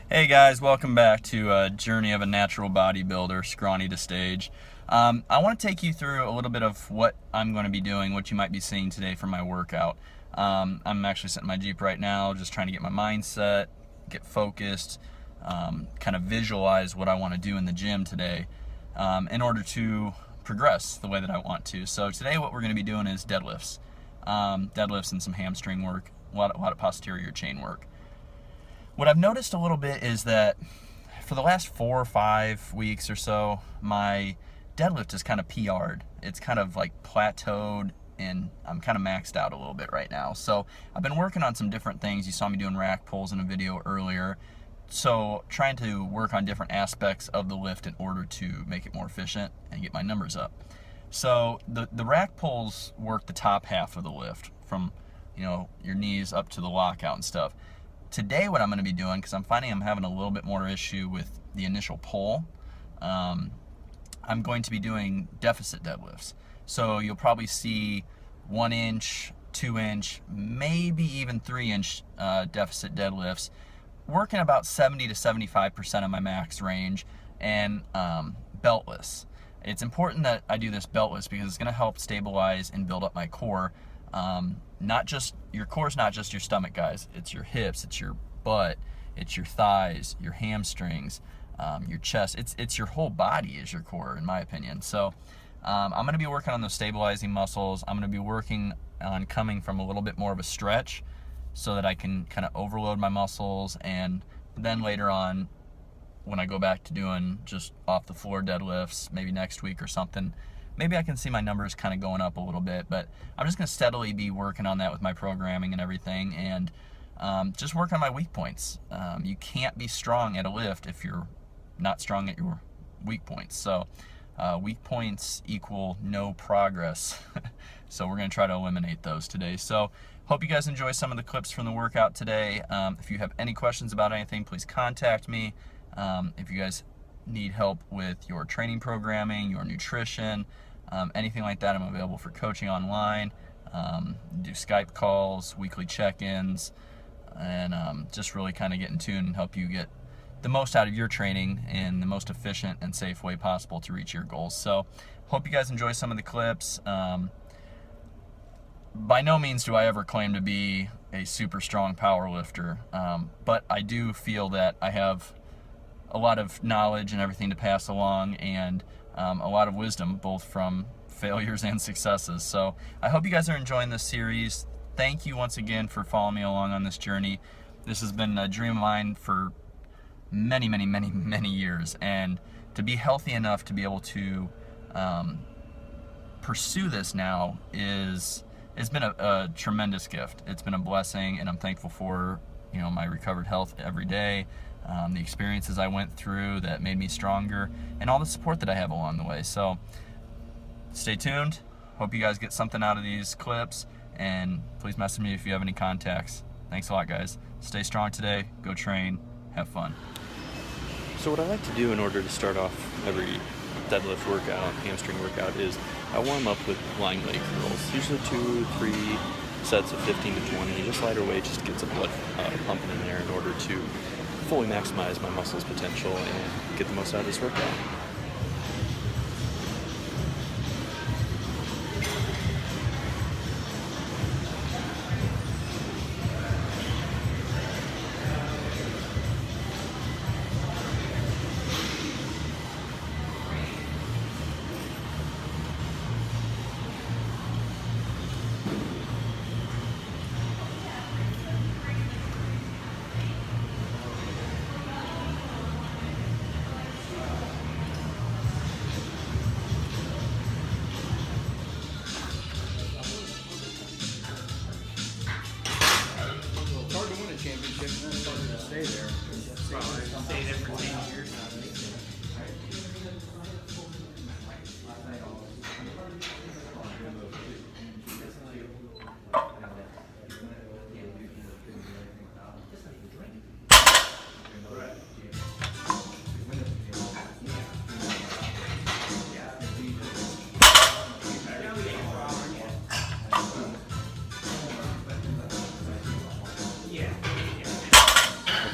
Hey guys, welcome back to Journey of a Natural Bodybuilder, Scrawny to Stage. I want to take you through a little bit of what I'm going to be doing, what you might be seeing today for my workout. I'm actually sitting in my Jeep right now, just trying to get my mindset, get focused, kind of visualize what I want to do in the gym today in order to progress the way that I want to. So today what we're going to be doing is deadlifts. Deadlifts and some hamstring work, a lot of posterior chain work. What I've noticed a little bit is that for the last 4 or 5 weeks or so, my deadlift is kind of PR'd. It's kind of like plateaued, and I'm kind of maxed out a little bit right now. So I've been working on some different things. You saw me doing rack pulls in a video earlier. So trying to work on different aspects of the lift in order to make it more efficient and get my numbers up. So the rack pulls work the top half of the lift from, your knees up to the lockout and stuff. Today what I'm going to be doing, because I'm finding I'm having a little bit more issue with the initial pull, I'm going to be doing deficit deadlifts. So you'll probably see 1 inch, 2 inch, maybe even 3 inch deficit deadlifts, working about 70 to 75% of my max range, and beltless. It's important that I do this beltless because it's going to help stabilize and build up my core. Your core's not just your stomach, guys. It's your hips, it's your butt, it's your thighs, your hamstrings, your chest. It's your whole body is your core, in my opinion. So I'm going to be working on those stabilizing muscles. I'm going to be working on coming from a little bit more of a stretch so that I can kind of overload my muscles, and then later on, when I go back to doing just off the floor deadlifts, maybe next week or something, maybe I can see my numbers kind of going up a little bit. But I'm just going to steadily be working on that with my programming and everything, and just work on my weak points. You can't be strong at a lift if you're not strong at your weak points. So weak points equal no progress. So we're going to try to eliminate those today. So hope you guys enjoy some of the clips from the workout today. If you have any questions about anything, please contact me. If you guys need help with your training programming, your nutrition, anything like that, I'm available for coaching online. Do Skype calls, weekly check-ins, and just really kind of get in tune and help you get the most out of your training in the most efficient and safe way possible to reach your goals. So hope you guys enjoy some of the clips. By no means do I ever claim to be a super strong power lifter, but I do feel that I have a lot of knowledge and everything to pass along, and a lot of wisdom, both from failures and successes. So I hope you guys are enjoying this series. Thank you once again for following me along on this journey. This has been a dream of mine for many, many, many, many years, and to be healthy enough to be able to pursue this now it's been a tremendous gift. It's been a blessing, and I'm thankful for my recovered health every day, the experiences I went through that made me stronger, and all the support that I have along the way. So stay tuned. Hope you guys get something out of these clips, and please message me if you have any contacts. Thanks a lot, guys. Stay strong today. Go train. Have fun. So what I like to do in order to start off every deadlift workout, hamstring workout, is I warm up with lying leg curls. Usually 2-3 sets of 15 to 20. Just lighter weight just gets the blood pumping in there in order to fully maximize my muscles' potential and get the most out of this workout. Championship, and then it's hard to stay there. Stay there for 10 years.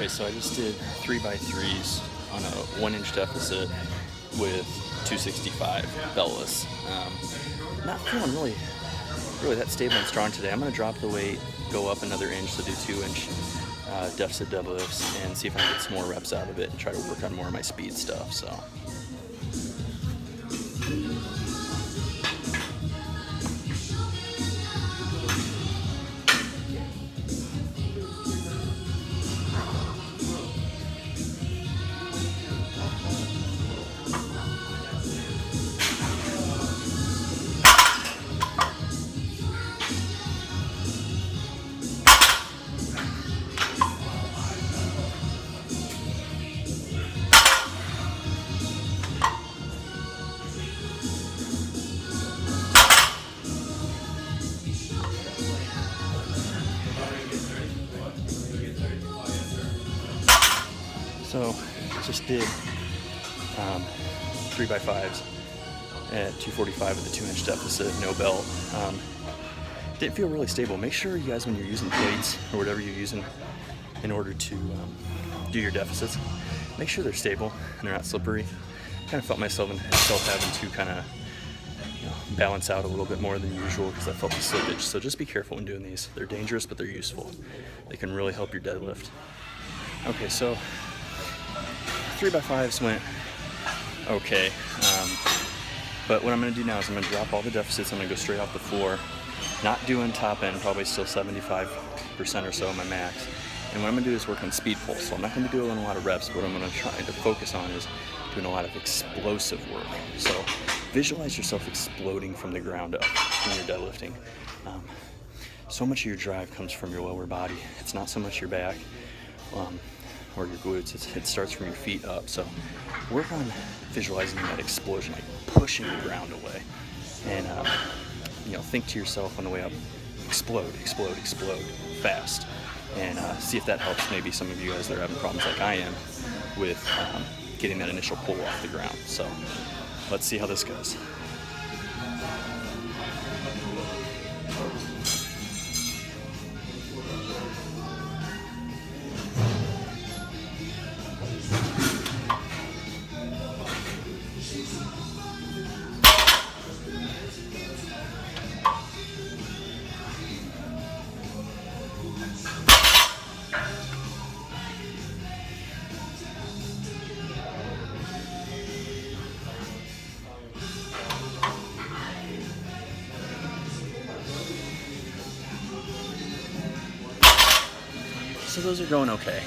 Okay, so I just did 3x3s on a 1-inch deficit with 265 beltless. Not feeling really that stable and strong today. I'm going to drop the weight, go up another inch, so do 2-inch deficit deadlifts, and see if I can get some more reps out of it and try to work on more of my speed stuff. So. So just did 3x5s at 245 with a 2-inch deficit, no belt. Didn't feel really stable. Make sure you guys, when you're using plates or whatever you're using in order to do your deficits, make sure they're stable and they're not slippery. Kind of felt myself having to kind of balance out a little bit more than usual because I felt the slippage. So just be careful when doing these. They're dangerous, but they're useful. They can really help your deadlift. Okay, so 3x5s went okay, but what I'm going to do now is I'm going to drop all the deficits. I'm going to go straight off the floor, not doing top end, probably still 75% or so of my max. And what I'm going to do is work on speed pulse. So I'm not going to be doing a lot of reps, but what I'm going to try to focus on is doing a lot of explosive work. So visualize yourself exploding from the ground up when you're deadlifting. So much of your drive comes from your lower body. It's not so much your back or your glutes. It starts from your feet up. So work on visualizing that explosion, like pushing the ground away. And think to yourself on the way up, explode, explode, explode, fast. And see if that helps maybe some of you guys that are having problems like I am with getting that initial pull off the ground. So let's see how this goes. So those are going okay.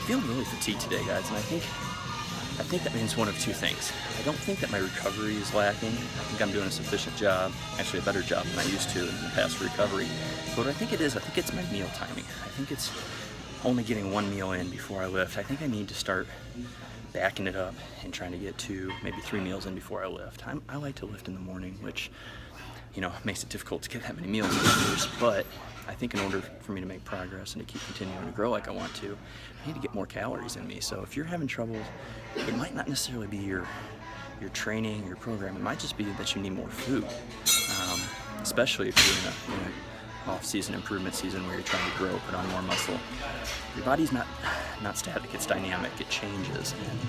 Feeling really fatigued today, guys, and I think that means one of two things. I don't think that my recovery is lacking. I think I'm doing a sufficient job, actually a better job than I used to in the past recovery. But what I think it is, I think it's my meal timing. I think it's only getting one meal in before I lift. I think I need to start backing it up and trying to get 2, maybe 3 meals in before I lift. I like to lift in the morning, which makes it difficult to get that many meals in, but I think in order for me to make progress and to keep continuing to grow like I want to, I need to get more calories in me. So if you're having trouble, it might not necessarily be your training, your program. It might just be that you need more food, especially if you're in a off-season improvement season where you're trying to grow, put on more muscle. Your body's not static, it's dynamic, it changes. And,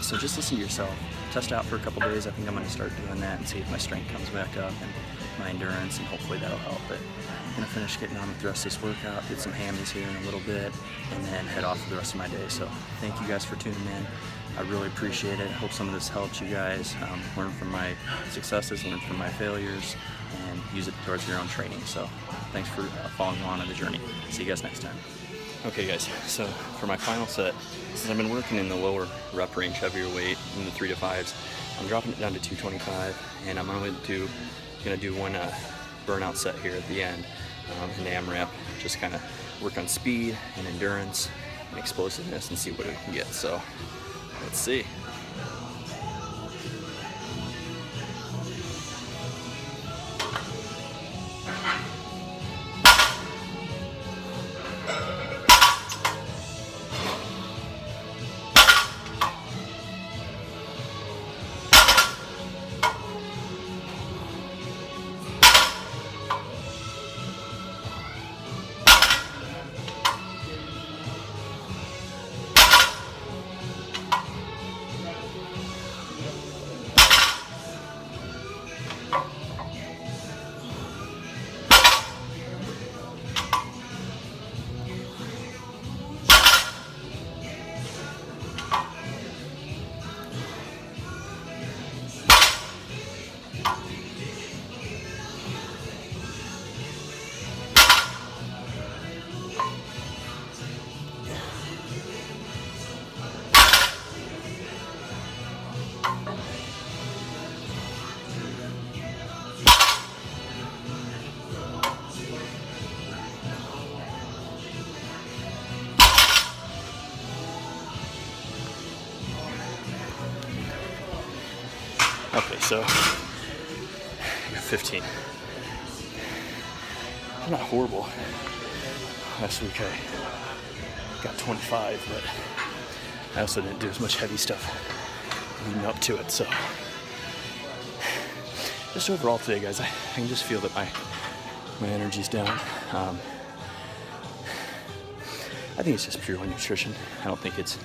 so just listen to yourself. Test out for a couple days. I think I'm going to start doing that and see if my strength comes back up and my endurance, and hopefully that'll help. But I'm going to finish getting on with the rest of this workout, get some hammies here in a little bit, and then head off for the rest of my day. So thank you guys for tuning in. I really appreciate it. I hope some of this helps you guys learn from my successes, learn from my failures, and use it towards your own training. So thanks for following along on the journey. See you guys next time. Okay guys, so for my final set, since I've been working in the lower rep range, heavier weight, in the 3 to 5s, I'm dropping it down to 225, and I'm gonna do one burnout set here at the end, an AMRAP, just kind of work on speed and endurance and explosiveness and see what we can get. So let's see. Okay, so I got 15. I'm not horrible. Last week I got 25, but I also didn't do as much heavy stuff leading up to it. So just overall today, guys, I can just feel that my energy's down. I think it's just purely nutrition. I don't think it's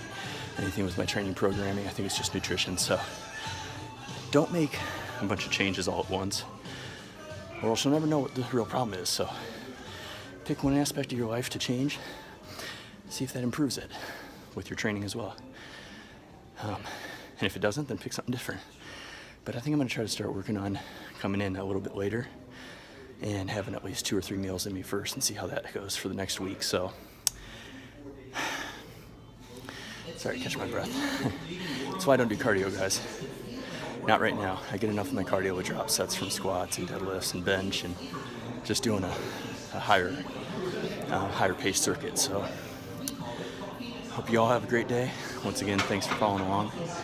anything with my training programming. I think it's just nutrition. So don't make a bunch of changes all at once, or else you'll never know what the real problem is. So pick one aspect of your life to change, see if that improves it with your training as well. And if it doesn't, then pick something different. But I think I'm gonna try to start working on coming in a little bit later and having at least 2 or 3 meals in me first and see how that goes for the next week. So, sorry, catch my breath. That's why I don't do cardio, guys. Not right now. I get enough of my cardio with drop sets from squats and deadlifts and bench and just doing a higher pace circuit. So, hope you all have a great day. Once again, thanks for following along.